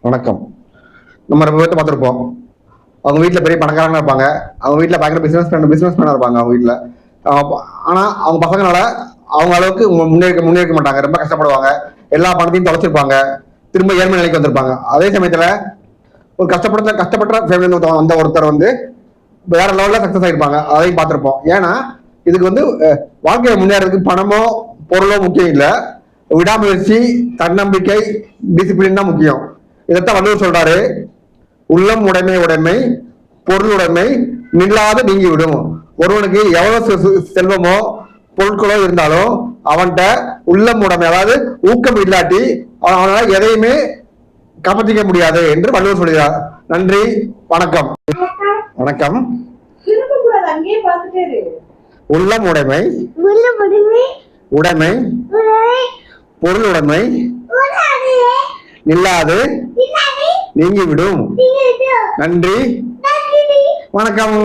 வணக்கம். நம்ம ரொம்ப பேர்த்த பார்த்துருப்போம். அவங்க வீட்டில் பெரிய பணக்காரங்க இருப்பாங்க. அவங்க வீட்டில் பயங்கர பிசினஸ் மேனாக இருப்பாங்க அவங்க வீட்டில். ஆனால் அவங்க பசங்களால அவங்க அளவுக்கு முன்னேற்க மாட்டாங்க. ரொம்ப கஷ்டப்படுவாங்க. எல்லா பணத்தையும் தொலைச்சிருப்பாங்க. திரும்ப ஏழ்மை நிலைக்கு வந்திருப்பாங்க. அதே சமயத்தில் ஒரு கஷ்டப்பட்ட ஃபேமிலி வந்த ஒருத்தர் வேற லெவலில் சக்ஸஸ் ஆகிருப்பாங்க. அதையும் பார்த்துருப்போம். ஏன்னா இதுக்கு வாழ்க்கையை முன்னேறதுக்கு பணமோ பொருளோ முக்கியம் இல்லை. விடாமுயற்சி, தன்னம்பிக்கை, டிசிப்ளின் தான் முக்கியம். இதைத்தான் வள்ளுவர் சொல்றாரு, உள்ளம் உடைமை பொருள் உடைமை நில்லாது நீங்கி விடும். ஒருவனுக்கு எவ்வளவு செல்வமோ பொருட்களோ இருந்தாலும் அவன்கிட்ட உள்ளம் உடைமை, அதாவது ஊக்கம் இல்லாட்டி அவனால எதையுமே காப்பாற்றிக்க முடியாது என்று வள்ளுவர் சொல்கிறார். நன்றி, வணக்கம். வணக்கம். உள்ளம் உடைமை பொருள் உடைமை நில்லாது நீங்கிவிடும். நன்றி, வணக்கம்.